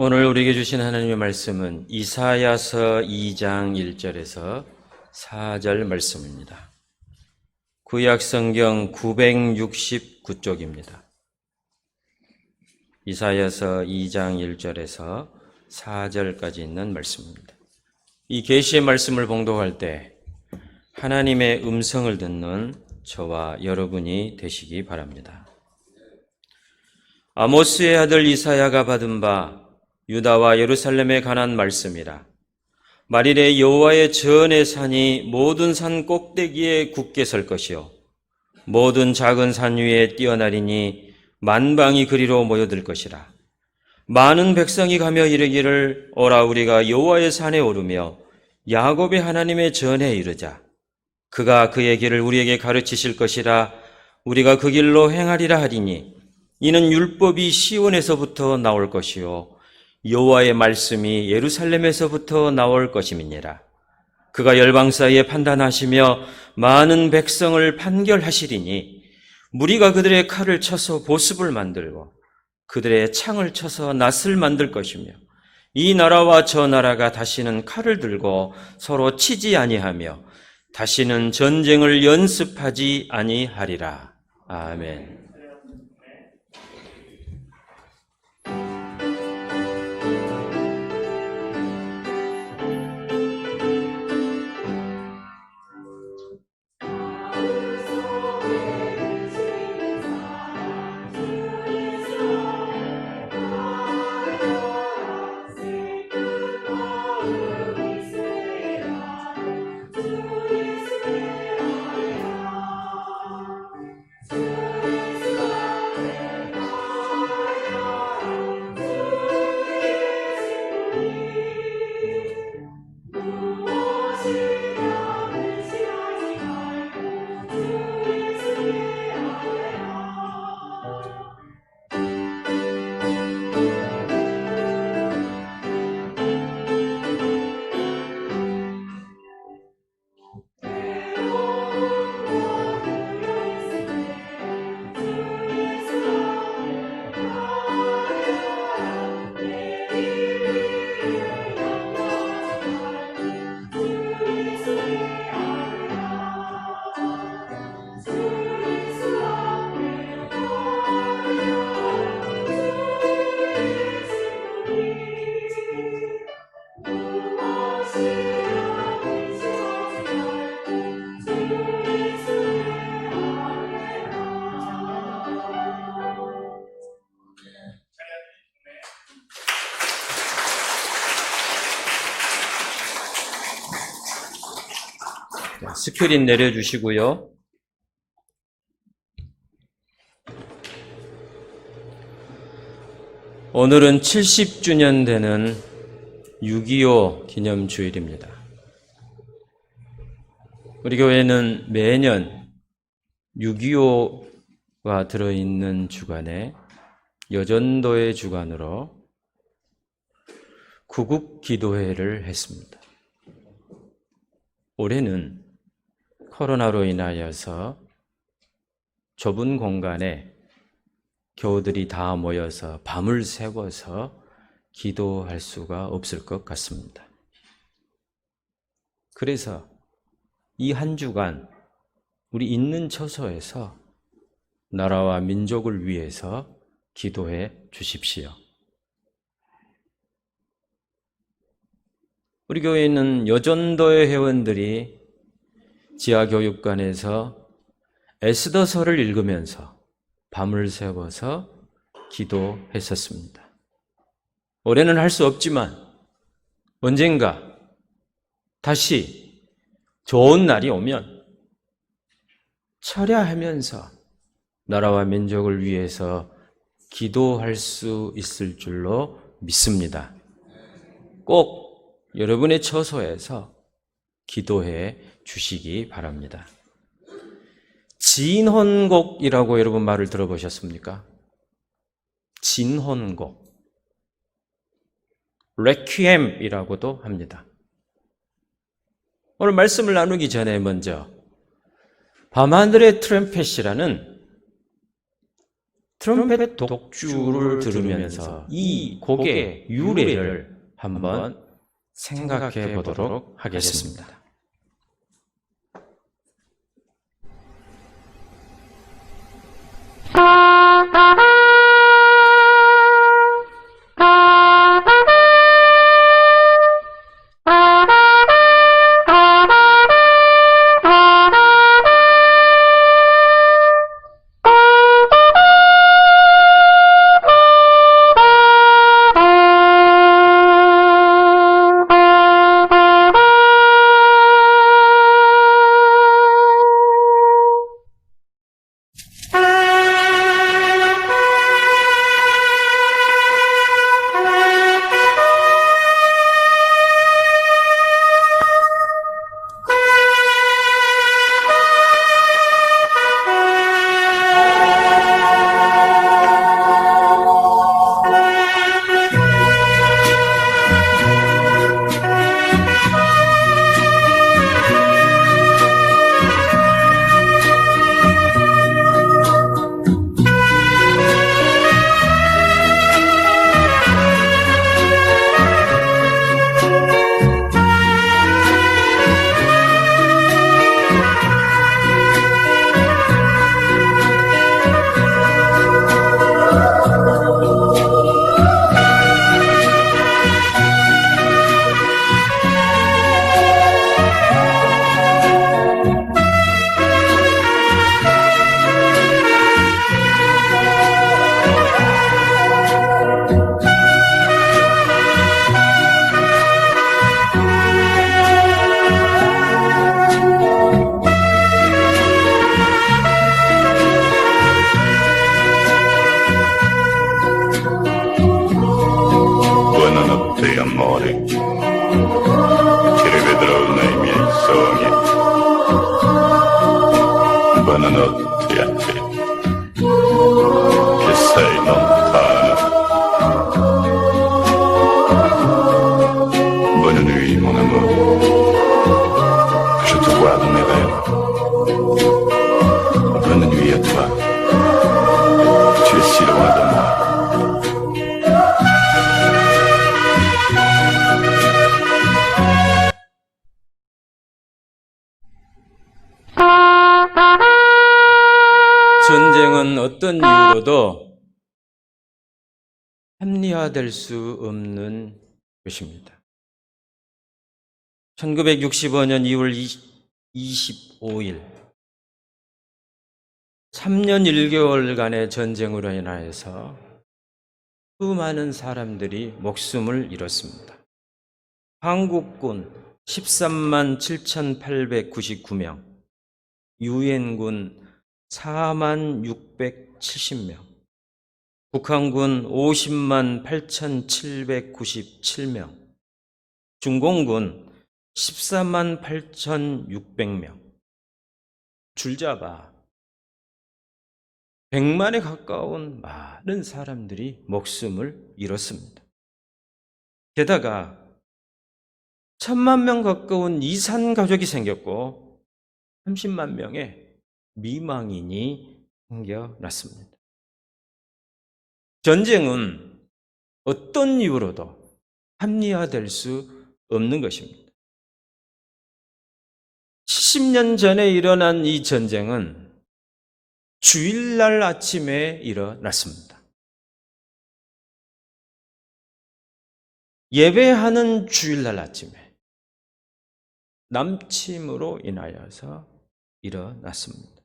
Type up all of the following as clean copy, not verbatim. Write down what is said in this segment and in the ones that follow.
오늘 우리에게 주신 하나님의 말씀은 이사야서 2장 1절에서 4절 말씀입니다. 구약 성경 969쪽입니다. 이사야서 2장 1절에서 4절까지 있는 말씀입니다. 이 계시의 말씀을 봉독할 때 하나님의 음성을 듣는 저와 여러분이 되시기 바랍니다. 아모스의 아들 이사야가 받은 바 유다와 예루살렘에 관한 말씀이라. 만일에 여호와의 전의 산이 모든 산 꼭대기에 굳게 설 것이요 모든 작은 산 위에 뛰어나리니 만방이 그리로 모여들 것이라. 많은 백성이 가며 이르기를 오라 우리가 여호와의 산에 오르며 야곱의 하나님의 전에 이르자. 그가 그의 길을 우리에게 가르치실 것이라. 우리가 그 길로 행하리라 하리니 이는 율법이 시온에서부터 나올 것이요 여호와의 말씀이 예루살렘에서부터 나올 것임이니라. 그가 열방 사이에 판단하시며 많은 백성을 판결하시리니 무리가 그들의 칼을 쳐서 보습을 만들고 그들의 창을 쳐서 낫을 만들 것이며 이 나라와 저 나라가 다시는 칼을 들고 서로 치지 아니하며 다시는 전쟁을 연습하지 아니하리라. 아멘. 스크린 내려주시고요. 오늘은 70주년 되는 6.25 기념주일입니다. 우리 교회는 매년 6.25가 들어있는 주간에 여전도의 주간으로 구국기도회를 했습니다. 올해는 코로나로 인하여서 좁은 공간에 교우들이 다 모여서 밤을 새워서 기도할 수가 없을 것 같습니다. 그래서 이 한 주간 우리 있는 처소에서 나라와 민족을 위해서 기도해 주십시오. 우리 교회에 있는 여전도의 회원들이 지하교육관에서 에스더서를 읽으면서 밤을 새워서 기도했었습니다. 올해는 할 수 없지만 언젠가 다시 좋은 날이 오면 철야하면서 나라와 민족을 위해서 기도할 수 있을 줄로 믿습니다. 꼭 여러분의 처소에서 기도해 주시기 바랍니다. 진혼곡이라고 여러분 말을 들어보셨습니까? 진혼곡. 레퀴엠이라고도 합니다. 오늘 말씀을 나누기 전에 먼저 밤하늘의 트럼펫이라는 트럼펫 독주를 들으면서 이 곡의 유래를 한번 생각해 보도록 하겠습니다. Buonanotte, che sei lontana. Bonne nuit, mon amour. Je te vois dans mes rêves. Bonne nuit à toi. Tu es si loin de moi. 전쟁은 어떤 이유로도 합리화될 수 없는 것입니다. 1965년 2월 25일 3년 1개월간의 전쟁으로 인하여서 수많은 사람들이 목숨을 잃었습니다. 한국군 13만 7,899명, 유엔군 4만 670명, 북한군 50만 8,797명, 중공군 14만 8,600명, 줄잡아 100만에 가까운 많은 사람들이 목숨을 잃었습니다. 게다가 1,000만 명 가까운 이산 가족이 생겼고 30만 명의 미망인이 생겨났습니다. 전쟁은 어떤 이유로도 합리화될 수 없는 것입니다. 70년 전에 일어난 이 전쟁은 주일날 아침에 일어났습니다. 예배하는 주일날 아침에 남침으로 인하여서 일어났습니다.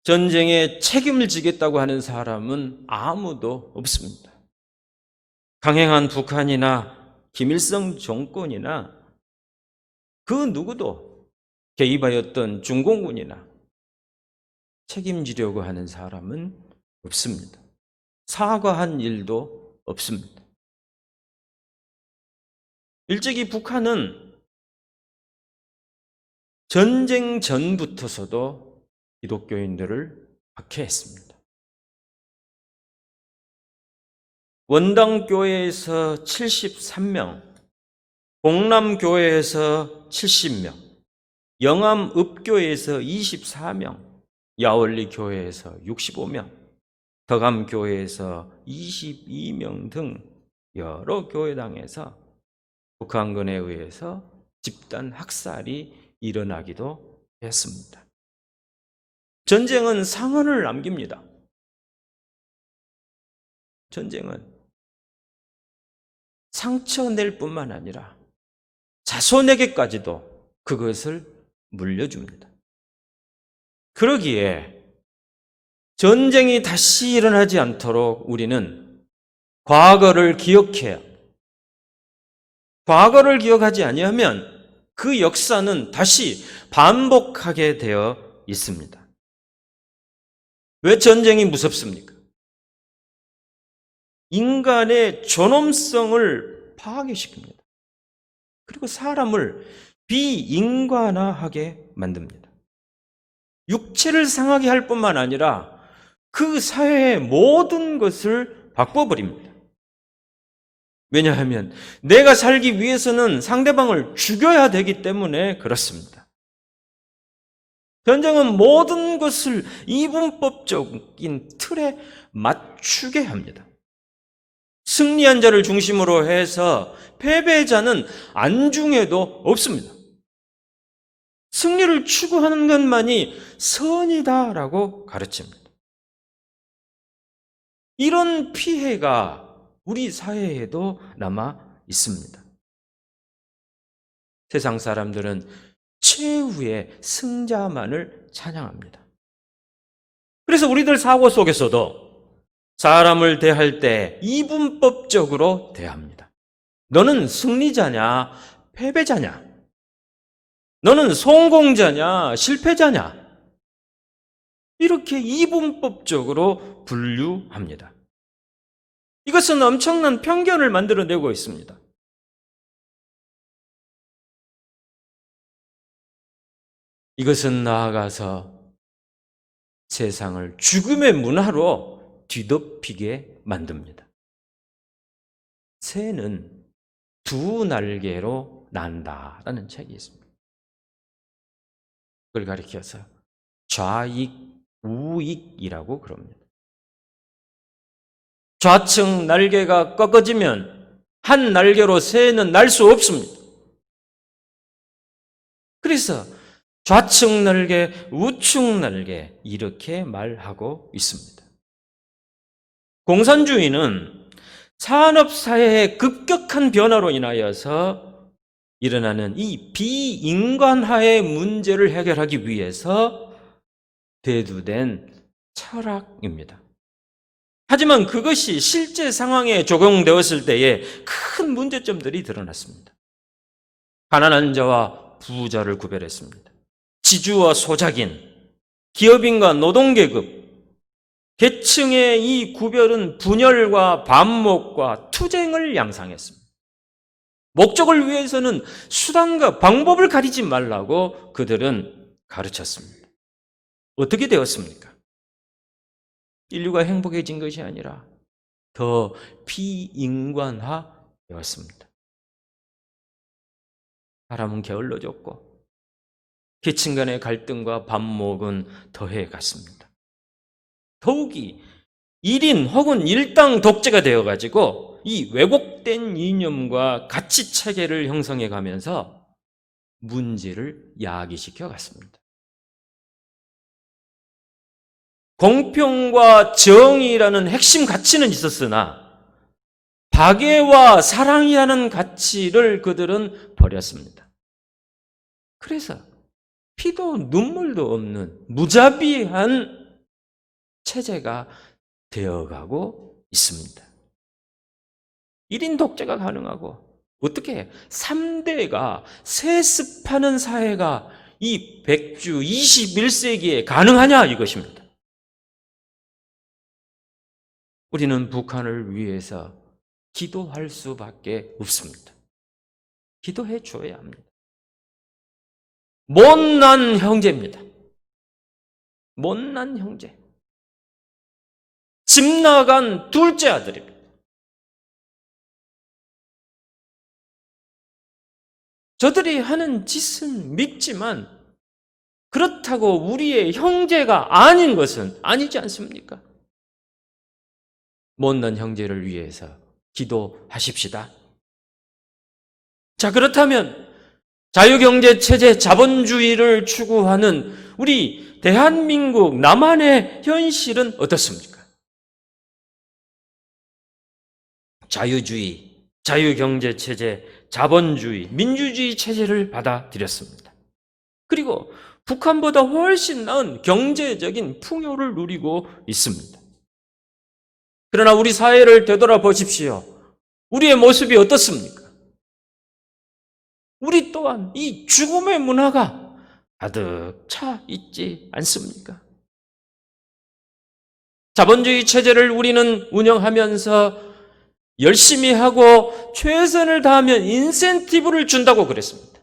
전쟁에 책임을 지겠다고 하는 사람은 아무도 없습니다. 강행한 북한이나 김일성 정권이나 그 누구도 개입하였던 중공군이나 책임지려고 하는 사람은 없습니다. 사과한 일도 없습니다. 일찍이 북한은 전쟁 전부터서도 기독교인들을 박해했습니다. 원당교회에서 73명, 봉남교회에서 70명, 영암읍교회에서 24명, 야월리 교회에서 65명, 더감 교회에서 22명 등 여러 교회당에서 북한군에 의해서 집단 학살이 일어나기도 했습니다. 전쟁은 상흔을 남깁니다. 전쟁은 상처 낼 뿐만 아니라 자손에게까지도 그것을 물려줍니다. 그러기에 전쟁이 다시 일어나지 않도록 우리는 과거를 기억해야 합니다. 과거를 기억하지 아니하면 그 역사는 다시 반복하게 되어 있습니다. 왜 전쟁이 무섭습니까? 인간의 존엄성을 파괴시킵니다. 그리고 사람을 비인간화하게 만듭니다. 육체를 상하게 할 뿐만 아니라 그 사회의 모든 것을 바꿔버립니다. 왜냐하면 내가 살기 위해서는 상대방을 죽여야 되기 때문에 그렇습니다. 전쟁은 모든 것을 이분법적인 틀에 맞추게 합니다. 승리한 자를 중심으로 해서 패배자는 안중에도 없습니다. 승리를 추구하는 것만이 선이다라고 가르칩니다. 이런 피해가 우리 사회에도 남아 있습니다. 세상 사람들은 최후의 승자만을 찬양합니다. 그래서 우리들 사고 속에서도 사람을 대할 때 이분법적으로 대합니다. 너는 승리자냐, 패배자냐? 너는 성공자냐, 실패자냐? 이렇게 이분법적으로 분류합니다. 이것은 엄청난 편견을 만들어내고 있습니다. 이것은 나아가서 세상을 죽음의 문화로 뒤덮이게 만듭니다. 새는 두 날개로 난다라는 책이 있습니다. 그걸 가리켜서 좌익, 우익이라고 그럽니다. 좌측 날개가 꺾어지면 한 날개로 새는 날 수 없습니다. 그래서 좌측 날개, 우측 날개 이렇게 말하고 있습니다. 공산주의는 산업사회의 급격한 변화로 인하여서 일어나는 이 비인간화의 문제를 해결하기 위해서 대두된 철학입니다. 하지만 그것이 실제 상황에 적용되었을 때에 큰 문제점들이 드러났습니다. 가난한 자와 부자를 구별했습니다. 지주와 소작인, 기업인과 노동계급, 계층의 이 구별은 분열과 반목과 투쟁을 양상했습니다. 목적을 위해서는 수단과 방법을 가리지 말라고 그들은 가르쳤습니다. 어떻게 되었습니까? 인류가 행복해진 것이 아니라 더 비인간화 되었습니다. 사람은 게을러졌고 계층 간의 갈등과 반목은 더해 갔습니다. 더욱이 1인 혹은 일당 독재가 되어가지고 이 왜곡된 이념과 가치 체계를 형성해 가면서 문제를 야기시켜 갔습니다. 공평과 정의라는 핵심 가치는 있었으나 박애와 사랑이라는 가치를 그들은 버렸습니다. 그래서 피도 눈물도 없는 무자비한 체제가 되어가고 있습니다. 1인 독재가 가능하고 어떻게 3대가 세습하는 사회가 이 백주 21세기에 가능하냐 이것입니다. 우리는 북한을 위해서 기도할 수밖에 없습니다. 기도해 줘야 합니다. 못난 형제입니다. 못난 형제. 집 나간 둘째 아들입니다. 저들이 하는 짓은 밉지만 그렇다고 우리의 형제가 아닌 것은 아니지 않습니까? 못난 형제를 위해서 기도하십시다. 자, 그렇다면 자유경제체제, 자본주의를 추구하는 우리 대한민국 남한의 현실은 어떻습니까? 자유주의, 자유경제체제, 자본주의, 민주주의 체제를 받아들였습니다. 그리고 북한보다 훨씬 나은 경제적인 풍요를 누리고 있습니다. 그러나 우리 사회를 되돌아보십시오. 우리의 모습이 어떻습니까? 우리 또한 이 죽음의 문화가 가득 차 있지 않습니까? 자본주의 체제를 우리는 운영하면서 열심히 하고 최선을 다하면 인센티브를 준다고 그랬습니다.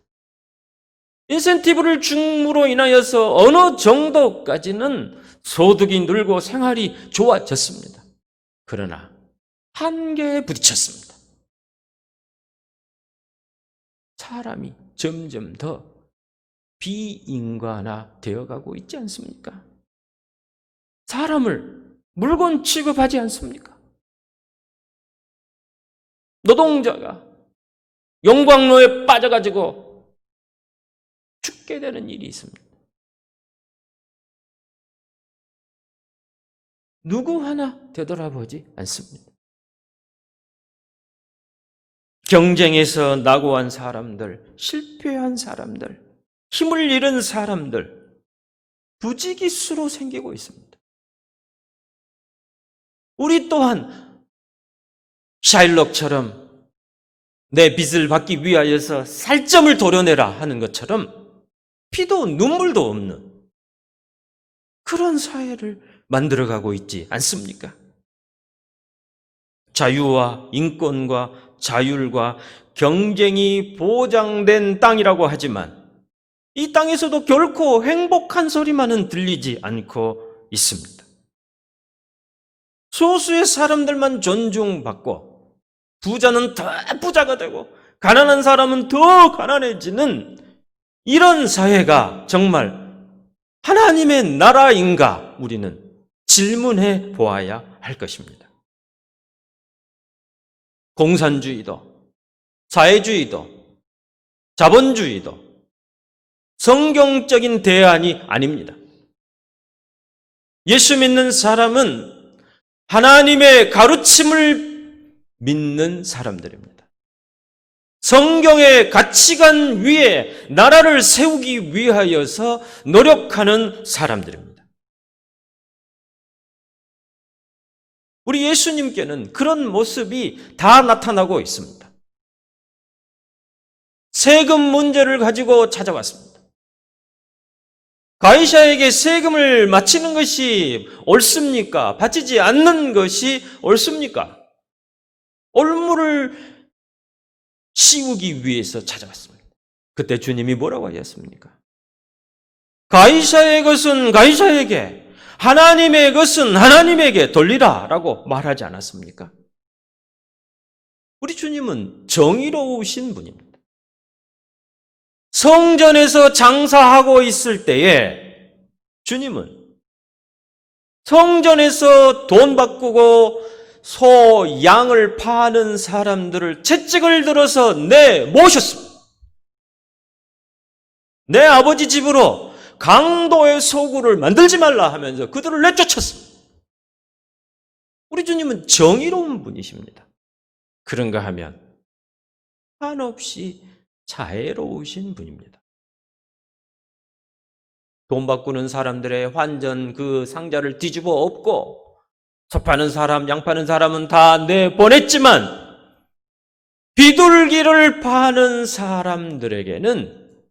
인센티브를 줌으로 인하여서 어느 정도까지는 소득이 늘고 생활이 좋아졌습니다. 그러나 한계에 부딪혔습니다. 사람이 점점 더 비인간화 되어가고 있지 않습니까? 사람을 물건 취급하지 않습니까? 노동자가 용광로에 빠져가지고 죽게 되는 일이 있습니다. 누구 하나 되돌아보지 않습니다. 경쟁에서 낙오한 사람들, 실패한 사람들, 힘을 잃은 사람들, 부지기수로 생기고 있습니다. 우리 또한 샤일록처럼 내 빚을 받기 위하여서 살점을 도려내라 하는 것처럼 피도 눈물도 없는 그런 사회를 만들어가고 있지 않습니까? 자유와 인권과 자율과 경쟁이 보장된 땅이라고 하지만 이 땅에서도 결코 행복한 소리만은 들리지 않고 있습니다. 소수의 사람들만 존중받고 부자는 더 부자가 되고 가난한 사람은 더 가난해지는 이런 사회가 정말 하나님의 나라인가 우리는 질문해 보아야 할 것입니다. 공산주의도, 사회주의도, 자본주의도 성경적인 대안이 아닙니다. 예수 믿는 사람은 하나님의 가르침을 믿는 사람들입니다. 성경의 가치관 위에 나라를 세우기 위하여서 노력하는 사람들입니다. 우리 예수님께는 그런 모습이 다 나타나고 있습니다. 세금 문제를 가지고 찾아왔습니다. 가이사에게 세금을 바치는 것이 옳습니까? 바치지 않는 것이 옳습니까? 올무를 씌우기 위해서 찾아왔습니다. 그때 주님이 뭐라고 하셨습니까? 가이사의 것은 가이사에게, 하나님의 것은 하나님에게 돌리라 라고 말하지 않았습니까? 우리 주님은 정의로우신 분입니다. 성전에서 장사하고 있을 때에 주님은 성전에서 돈 바꾸고 소, 양을 파는 사람들을 채찍을 들어서 모셨습니다. 내 아버지 집으로 강도의 소굴을 만들지 말라 하면서 그들을 내쫓았습니다. 우리 주님은 정의로운 분이십니다. 그런가 하면 한없이 자애로우신 분입니다. 돈 바꾸는 사람들의 환전 그 상자를 뒤집어 엎고 소 파는 사람, 양 파는 사람은 다 내보냈지만 비둘기를 파는 사람들에게는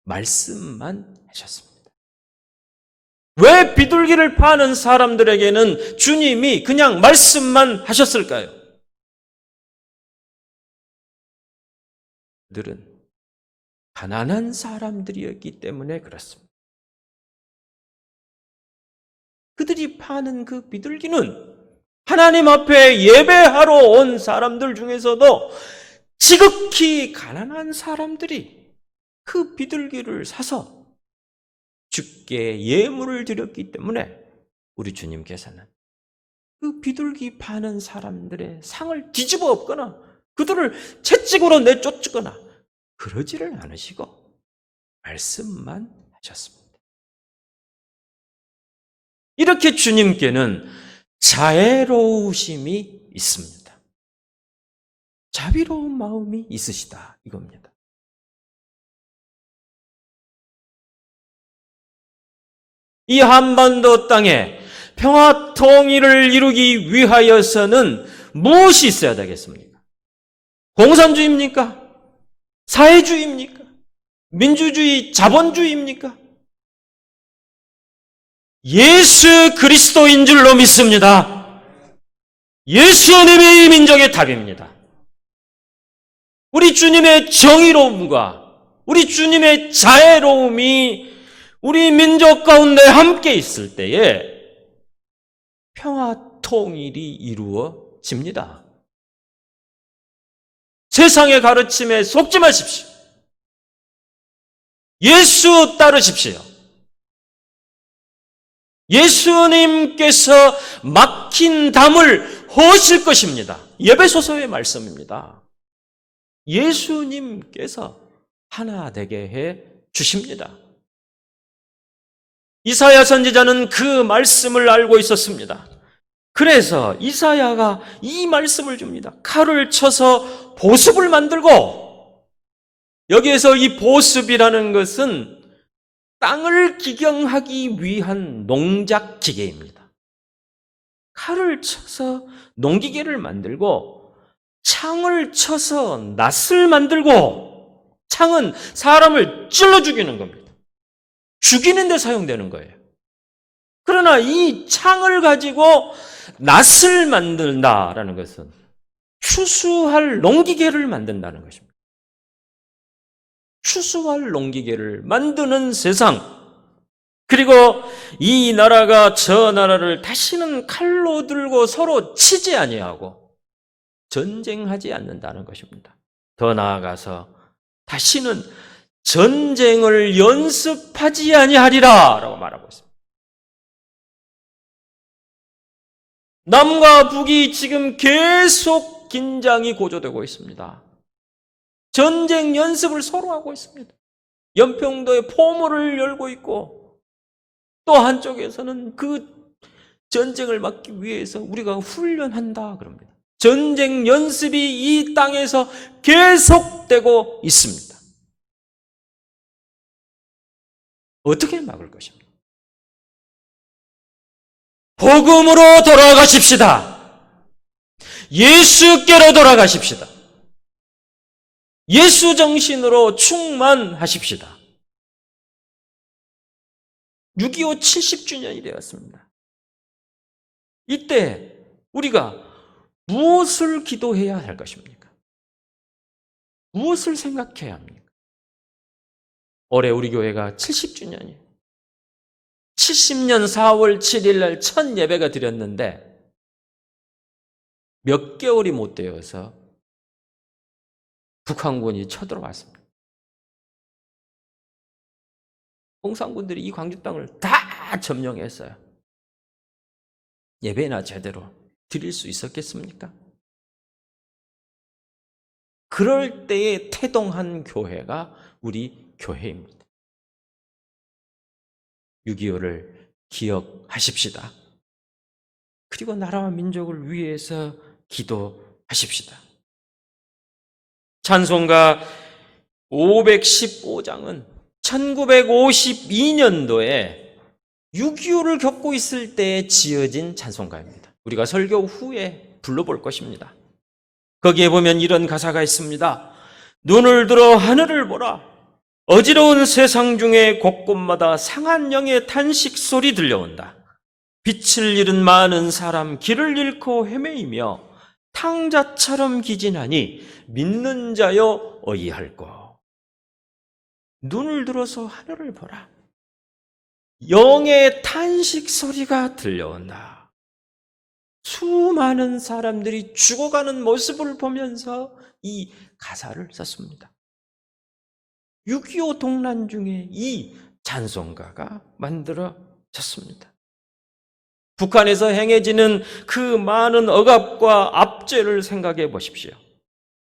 말씀만 하셨습니다. 왜 비둘기를 파는 사람들에게는 주님이 그냥 말씀만 하셨을까요? 그들은 가난한 사람들이었기 때문에 그렇습니다. 그들이 파는 그 비둘기는 하나님 앞에 예배하러 온 사람들 중에서도 지극히 가난한 사람들이 그 비둘기를 사서 주께 예물을 드렸기 때문에 우리 주님께서는 그 비둘기 파는 사람들의 상을 뒤집어 엎거나 그들을 채찍으로 내쫓거나 그러지를 않으시고 말씀만 하셨습니다. 이렇게 주님께는 자애로우심이 있습니다. 자비로운 마음이 있으시다 이겁니다. 이 한반도 땅에 평화 통일을 이루기 위하여서는 무엇이 있어야 되겠습니까? 공산주의입니까? 사회주의입니까? 민주주의, 자본주의입니까? 예수 그리스도인 줄로 믿습니다. 예수님이 이 민족의 답입니다. 우리 주님의 정의로움과 우리 주님의 자애로움이 우리 민족 가운데 함께 있을 때에 평화 통일이 이루어집니다. 세상의 가르침에 속지 마십시오. 예수 따르십시오. 예수님께서 막힌 담을 허실 것입니다. 에베소서의 말씀입니다. 예수님께서 하나 되게 해 주십니다. 이사야 선지자는 그 말씀을 알고 있었습니다. 그래서 이사야가 이 말씀을 줍니다. 칼을 쳐서 보습을 만들고, 여기에서 이 보습이라는 것은 땅을 기경하기 위한 농작 기계입니다. 칼을 쳐서 농기계를 만들고 창을 쳐서 낫을 만들고, 창은 사람을 찔러 죽이는 겁니다. 죽이는 데 사용되는 거예요. 그러나 이 창을 가지고 낫을 만든다라는 것은 추수할 농기계를 만든다는 것입니다. 추수할 농기계를 만드는 세상, 그리고 이 나라가 저 나라를 다시는 칼로 들고 서로 치지 아니하고 전쟁하지 않는다는 것입니다. 더 나아가서 다시는 전쟁을 연습하지 아니하리라 라고 말하고 있습니다. 남과 북이 지금 계속 긴장이 고조되고 있습니다. 전쟁 연습을 서로 하고 있습니다. 연평도에 포모를 열고 있고, 또 한쪽에서는 그 전쟁을 막기 위해서 우리가 훈련한다 그럽니다. 전쟁 연습이 이 땅에서 계속되고 있습니다. 어떻게 막을 것입니까? 복음으로 돌아가십시다. 예수께로 돌아가십시다. 예수 정신으로 충만하십시다. 6.25 70주년이 되었습니다. 이때 우리가 무엇을 기도해야 할 것입니까? 무엇을 생각해야 합니까? 올해 우리 교회가 70주년이에요. 70년 4월 7일 날 첫 예배가 드렸는데 몇 개월이 못 되어서 북한군이 쳐들어왔습니다. 공산군들이 이 광주 땅을 다 점령했어요. 예배나 제대로 드릴 수 있었겠습니까? 그럴 때에 태동한 교회가 우리 교회입니다. 6.25를 기억하십시다. 그리고 나라와 민족을 위해서 기도하십시다. 찬송가 515장은 1952년도에 6.25를 겪고 있을 때 지어진 찬송가입니다. 우리가 설교 후에 불러볼 것입니다. 거기에 보면 이런 가사가 있습니다. 눈을 들어 하늘을 보라. 어지러운 세상 중에 곳곳마다 상한 영의 탄식 소리 들려온다. 빛을 잃은 많은 사람 길을 잃고 헤매이며 탕자처럼 기진하니 믿는 자여 어이할꼬. 눈을 들어서 하늘을 보라. 영의 탄식 소리가 들려온다. 수많은 사람들이 죽어가는 모습을 보면서 이 가사를 썼습니다. 6.25 동란 중에 이 찬송가가 만들어졌습니다. 북한에서 행해지는 그 많은 억압과 압제를 생각해 보십시오.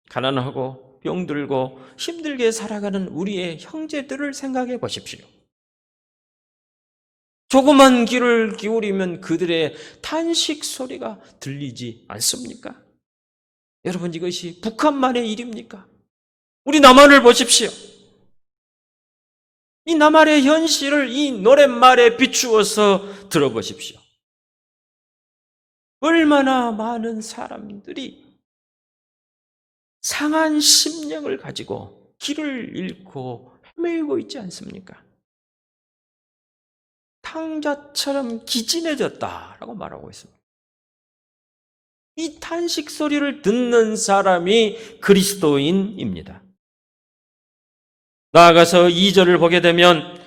가난하고 병들고 힘들게 살아가는 우리의 형제들을 생각해 보십시오. 조그만 귀를 기울이면 그들의 탄식 소리가 들리지 않습니까? 여러분, 이것이 북한만의 일입니까? 우리 남한을 보십시오. 이 남한의 현실을 이 노랫말에 비추어서 들어보십시오. 얼마나 많은 사람들이 상한 심령을 가지고 길을 잃고 헤매고 있지 않습니까? 탕자처럼 기진해졌다라고 말하고 있습니다. 이 탄식 소리를 듣는 사람이 그리스도인입니다. 나아가서 2절을 보게 되면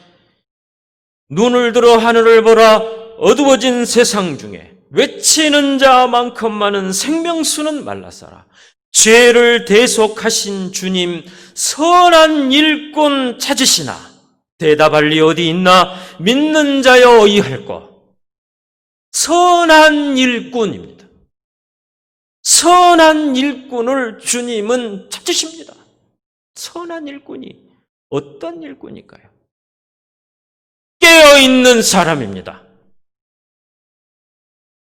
눈을 들어 하늘을 보라, 어두워진 세상 중에 외치는 자만큼 많은 생명수는 말라서라. 죄를 대속하신 주님, 선한 일꾼 찾으시나? 대답할 리 어디 있나? 믿는 자여 어이할꼬. 선한 일꾼입니다. 선한 일꾼을 주님은 찾으십니다. 선한 일꾼이 어떤 일꾼일까요? 깨어있는 사람입니다.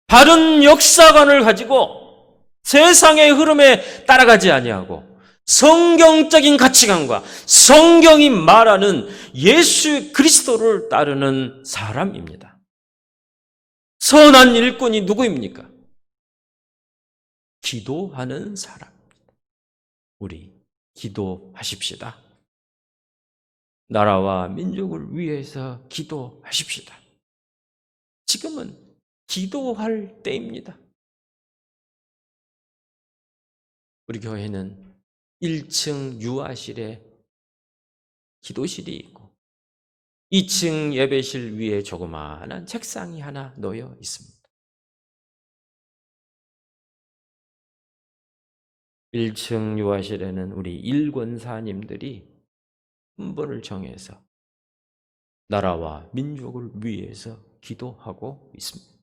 바른 역사관을 가지고 세상의 흐름에 따라가지 아니하고 성경적인 가치관과 성경이 말하는 예수 그리스도를 따르는 사람입니다. 선한 일꾼이 누구입니까? 기도하는 사람입니다. 우리 기도하십시다. 나라와 민족을 위해서 기도하십시다. 지금은 기도할 때입니다. 우리 교회는 1층 유아실에 기도실이 있고 2층 예배실 위에 조그마한 책상이 하나 놓여 있습니다. 1층 유아실에는 우리 일권사님들이 한 분을 정해서 나라와 민족을 위해서 기도하고 있습니다.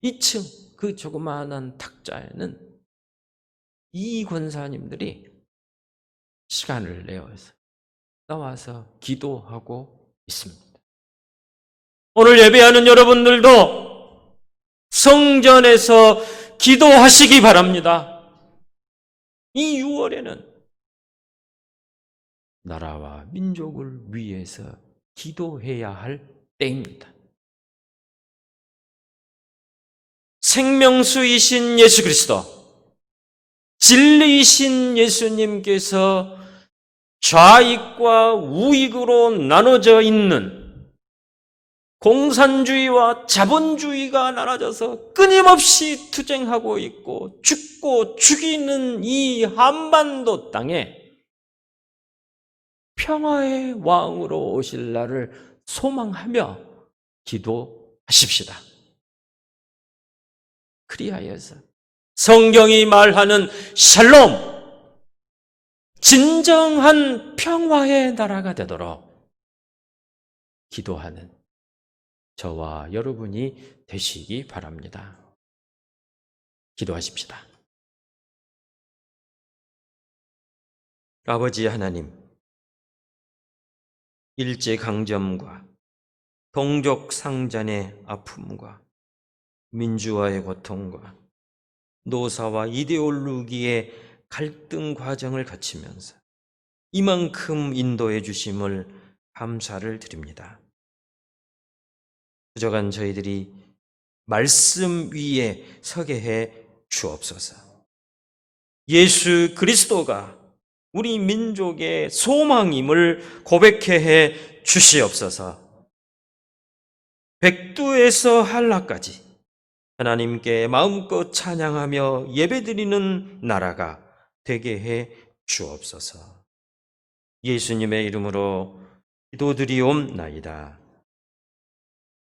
2층 그 조그마한 탁자에는 이 권사님들이 시간을 내어서 나와서 기도하고 있습니다. 오늘 예배하는 여러분들도 성전에서 기도하시기 바랍니다. 이 6월에는 나라와 민족을 위해서 기도해야 할 때입니다. 생명수이신 예수 그리스도, 진리이신 예수님께서 좌익과 우익으로 나눠져 있는 공산주의와 자본주의가 나눠져서 끊임없이 투쟁하고 있고 죽고 죽이는 이 한반도 땅에 평화의 왕으로 오실 날을 소망하며 기도하십시다. 그리하여서 성경이 말하는 샬롬, 진정한 평화의 나라가 되도록 기도하는 저와 여러분이 되시기 바랍니다. 기도하십시다. 아버지 하나님, 일제강점과 동족상잔의 아픔과 민주화의 고통과 노사와 이데올로기의 갈등 과정을 거치면서 이만큼 인도해 주심을 감사를 드립니다. 부족한 저희들이 말씀 위에 서게 해 주옵소서. 예수 그리스도가 우리 민족의 소망임을 고백해 해 주시옵소서. 백두에서 한라까지 하나님께 마음껏 찬양하며 예배드리는 나라가 되게 해 주옵소서. 예수님의 이름으로 기도드리옵나이다.